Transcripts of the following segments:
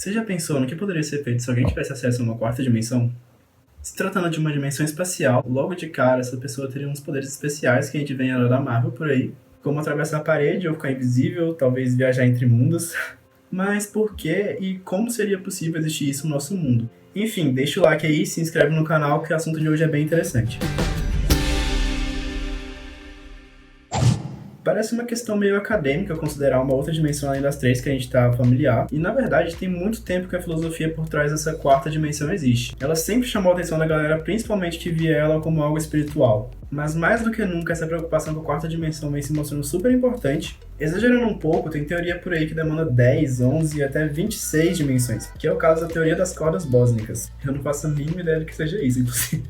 Você já pensou no que poderia ser feito se alguém tivesse acesso a uma quarta dimensão? Se tratando de uma dimensão espacial, logo de cara essa pessoa teria uns poderes especiais que a gente vê em herói da Marvel por aí, como atravessar a parede ou ficar invisível, talvez viajar entre mundos. Mas por que e como seria possível existir isso no nosso mundo? Enfim, deixa o like aí e se inscreve no canal que o assunto de hoje é bem interessante. Parece uma questão meio acadêmica considerar uma outra dimensão além das três que a gente está familiar, e na verdade tem muito tempo que a filosofia por trás dessa quarta dimensão existe. Ela sempre chamou a atenção da galera, principalmente que via ela como algo espiritual. Mas mais do que nunca, essa preocupação com a quarta dimensão vem se mostrando super importante. Exagerando um pouco, tem teoria por aí que demanda 10, 11 e até 26 dimensões, que é o caso da teoria das cordas bósnicas. Eu não faço a mínima ideia do que seja isso, inclusive.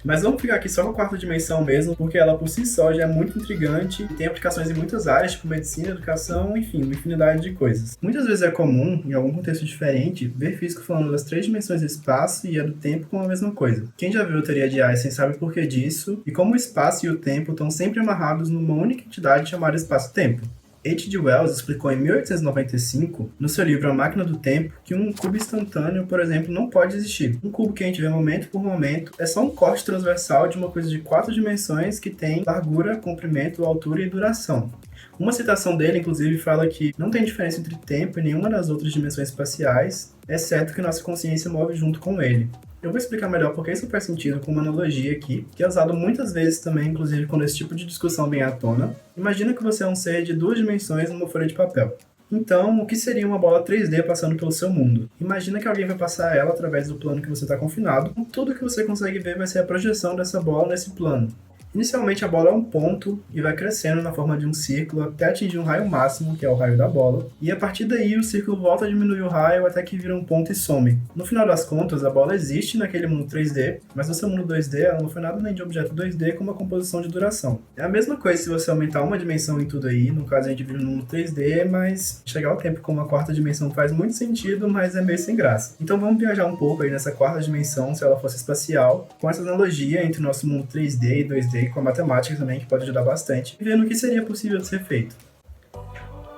Mas vamos ficar aqui só com a quarta dimensão mesmo, porque ela por si só já é muito intrigante e tem aplicações em muitas áreas, tipo medicina, educação, enfim, uma infinidade de coisas. Muitas vezes é comum, em algum contexto diferente, ver físico falando das três dimensões do espaço e a do tempo como a mesma coisa. Quem já viu a teoria de Einstein sabe por que disso, e como o espaço e o tempo estão sempre amarrados numa única entidade chamada espaço-tempo. H.G. Wells explicou em 1895, no seu livro A Máquina do Tempo, que um cubo instantâneo, por exemplo, não pode existir. Um cubo que a gente vê momento por momento é só um corte transversal de uma coisa de 4 dimensões que tem largura, comprimento, altura e duração. Uma citação dele, inclusive, fala que não tem diferença entre tempo e nenhuma das outras dimensões espaciais, exceto que nossa consciência move junto com ele. Eu vou explicar melhor porque isso faz sentido com uma analogia aqui, que é usado muitas vezes também, inclusive quando esse tipo de discussão vem à tona. Imagina que você é um ser de 2 dimensões numa folha de papel. Então, o que seria uma bola 3D passando pelo seu mundo? Imagina que alguém vai passar ela através do plano que você está confinado, e tudo que você consegue ver vai ser a projeção dessa bola nesse plano. Inicialmente a bola é um ponto e vai crescendo na forma de um círculo até atingir um raio máximo, que é o raio da bola, e a partir daí o círculo volta a diminuir o raio até que vira um ponto e some. No final das contas, a bola existe naquele mundo 3D, mas no seu mundo 2D ela não foi nada nem de objeto 2D como a composição de duração. É a mesma coisa se você aumentar uma dimensão em tudo aí, no caso a gente vive no mundo 3D, mas chegar ao tempo com uma quarta dimensão faz muito sentido, mas é meio sem graça. Então vamos viajar um pouco aí nessa quarta dimensão, se ela fosse espacial, com essa analogia entre o nosso mundo 3D e 2D, com a matemática também, que pode ajudar bastante, e vendo o que seria possível de ser feito.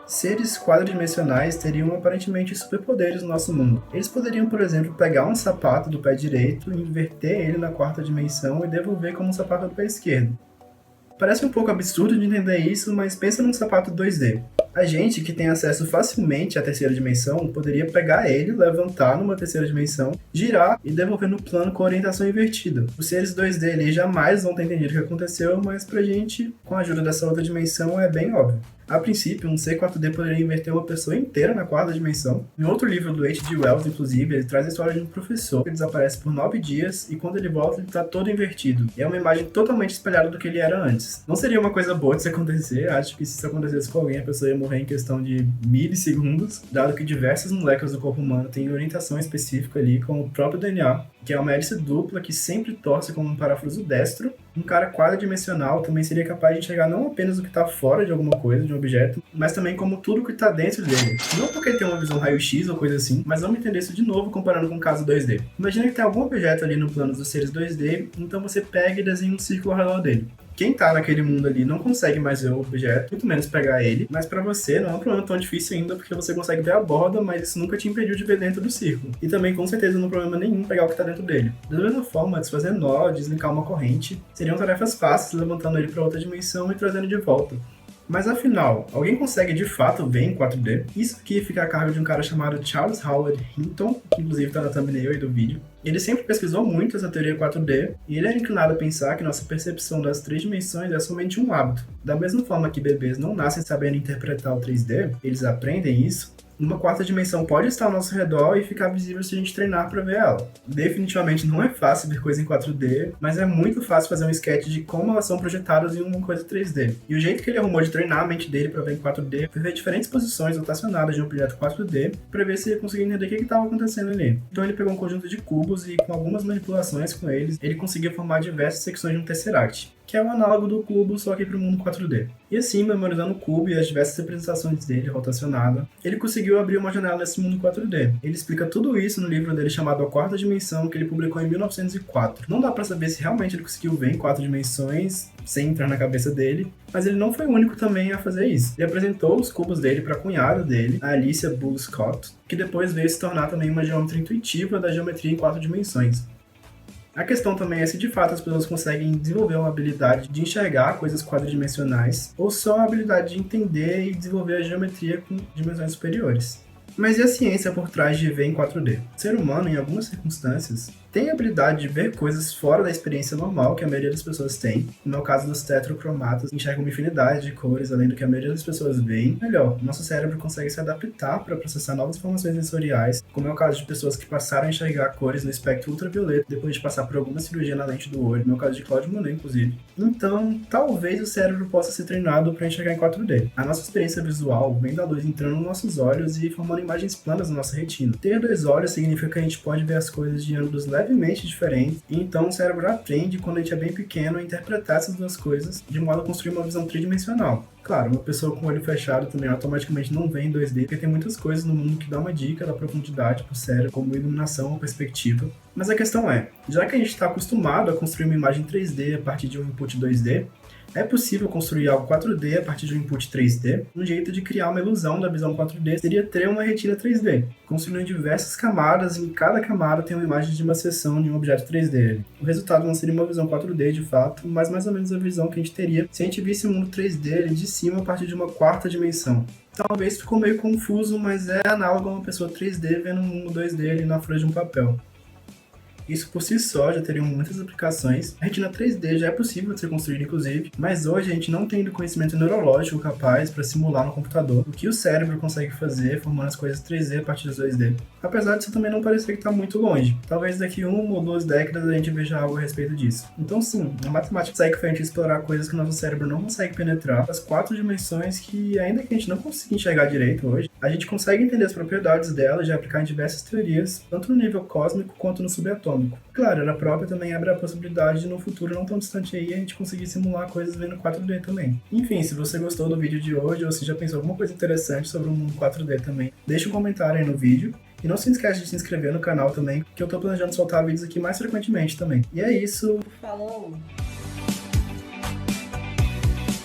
Seres quadridimensionais teriam aparentemente superpoderes no nosso mundo. Eles poderiam, por exemplo, pegar um sapato do pé direito, inverter ele na quarta dimensão e devolver como um sapato do pé esquerdo. Parece um pouco absurdo de entender isso, mas pensa num sapato 2D. A gente, que tem acesso facilmente à terceira dimensão, poderia pegar ele, levantar numa terceira dimensão, girar e devolver no plano com orientação invertida. Os seres 2D ali jamais vão ter entendido o que aconteceu, mas pra gente, com a ajuda dessa outra dimensão, é bem óbvio. A princípio, um C4D poderia inverter uma pessoa inteira na quarta dimensão. Em outro livro do H.G. Wells, inclusive, ele traz a história de um professor que desaparece por 9 dias e quando ele volta ele está todo invertido. E é uma imagem totalmente espelhada do que ele era antes. Não seria uma coisa boa de se acontecer, acho que se isso acontecesse com alguém a pessoa ia morrer em questão de milissegundos, dado que diversas moléculas do corpo humano têm orientação específica ali, como o próprio DNA, que é uma hélice dupla que sempre torce como um parafuso destro. Um cara quadridimensional também seria capaz de enxergar não apenas o que está fora de alguma coisa, de um objeto, mas também como tudo que está dentro dele. Não porque ele tem uma visão raio-x ou coisa assim, mas vamos entender isso de novo comparando com o caso 2D. Imagina que tem algum objeto ali no plano dos seres 2D, então você pega e desenha um círculo ao redor dele. Quem tá naquele mundo ali não consegue mais ver o objeto, muito menos pegar ele, mas pra você não é um problema tão difícil ainda, porque você consegue ver a borda, mas isso nunca te impediu de ver dentro do círculo. E também, com certeza, não é problema nenhum pegar o que tá dentro dele. Da mesma forma, desfazer nó, deslinkar uma corrente, seriam tarefas fáceis, levantando ele pra outra dimensão e trazendo de volta. Mas afinal, alguém consegue de fato ver em 4D? Isso aqui fica a cargo de um cara chamado Charles Howard Hinton, que inclusive está na thumbnail aí do vídeo. Ele sempre pesquisou muito essa teoria 4D, e ele era inclinado a pensar que nossa percepção das 3 dimensões é somente um hábito. Da mesma forma que bebês não nascem sabendo interpretar o 3D, eles aprendem isso, uma quarta dimensão pode estar ao nosso redor e ficar visível se a gente treinar para ver ela. Definitivamente não é fácil ver coisa em 4D, mas é muito fácil fazer um sketch de como elas são projetadas em uma coisa 3D. E o jeito que ele arrumou de treinar a mente dele para ver em 4D foi ver diferentes posições rotacionadas de um objeto 4D para ver se ele conseguia entender o que estava acontecendo ali. Então ele pegou um conjunto de cubos e com algumas manipulações com eles, ele conseguia formar diversas secções de um tesseract. que é o análogo do cubo, só que para o mundo 4D. E assim, memorizando o cubo e as diversas representações dele rotacionada, ele conseguiu abrir uma janela nesse mundo 4D. Ele explica tudo isso no livro dele chamado A Quarta Dimensão, que ele publicou em 1904. Não dá para saber se realmente ele conseguiu ver em 4 dimensões, sem entrar na cabeça dele, mas ele não foi o único também a fazer isso. Ele apresentou os cubos dele para a cunhada dele, a Alicia Bull Scott, que depois veio se tornar também uma geômetra intuitiva da geometria em 4 dimensões. A questão também é se de fato as pessoas conseguem desenvolver uma habilidade de enxergar coisas quadridimensionais ou só a habilidade de entender e desenvolver a geometria com dimensões superiores. Mas e a ciência por trás de ver em 4D? O ser humano, em algumas circunstâncias, tem a habilidade de ver coisas fora da experiência normal que a maioria das pessoas tem. No caso dos tetracromatas, enxergam uma infinidade de cores além do que a maioria das pessoas veem. Melhor, nosso cérebro consegue se adaptar para processar novas informações sensoriais, como é o caso de pessoas que passaram a enxergar cores no espectro ultravioleta depois de passar por alguma cirurgia na lente do olho, no caso de Claude Monet, inclusive. Então, talvez o cérebro possa ser treinado para enxergar em 4D. A nossa experiência visual vem da luz entrando nos nossos olhos e formando imagens planas na nossa retina. Ter 2 olhos significa que a gente pode ver as coisas de ângulos levemente diferentes, e então o cérebro aprende, quando a gente é bem pequeno, a interpretar essas 2 coisas de modo a construir uma visão tridimensional. Claro, uma pessoa com o olho fechado também automaticamente não vê em 2D, porque tem muitas coisas no mundo que dá uma dica da profundidade pro cérebro, como iluminação ou perspectiva. Mas a questão é, já que a gente está acostumado a construir uma imagem 3D a partir de um input 2D, é possível construir algo 4D a partir de um input 3D? Um jeito de criar uma ilusão da visão 4D seria ter uma retina 3D, construindo diversas camadas e em cada camada tem uma imagem de uma seção de um objeto 3D. O resultado não seria uma visão 4D de fato, mas mais ou menos a visão que a gente teria se a gente visse o mundo 3D de cima a partir de uma 4ª dimensão. Talvez ficou meio confuso, mas é análogo a uma pessoa 3D vendo um mundo 2D ali na folha de um papel. Isso por si só já teria muitas aplicações. A retina 3D já é possível de ser construída, inclusive, mas hoje a gente não tem conhecimento neurológico capaz para simular no computador o que o cérebro consegue fazer formando as coisas 3D a partir dos 2D. Apesar disso também não parecer que está muito longe. Talvez daqui 1 ou 2 décadas a gente veja algo a respeito disso. Então sim, a matemática consegue fazer a gente explorar coisas que o nosso cérebro não consegue penetrar, as 4 dimensões que, ainda que a gente não consiga enxergar direito hoje, a gente consegue entender as propriedades delas e aplicar em diversas teorias, tanto no nível cósmico quanto no subatômico. Claro, ela própria também abre a possibilidade de no futuro não tão distante aí a gente conseguir simular coisas vendo 4D também. Enfim, se você gostou do vídeo de hoje ou se já pensou alguma coisa interessante sobre o mundo 4D também, deixa um comentário aí no vídeo. E não se esquece de se inscrever no canal também, que eu tô planejando soltar vídeos aqui mais frequentemente também. E é isso. Falou!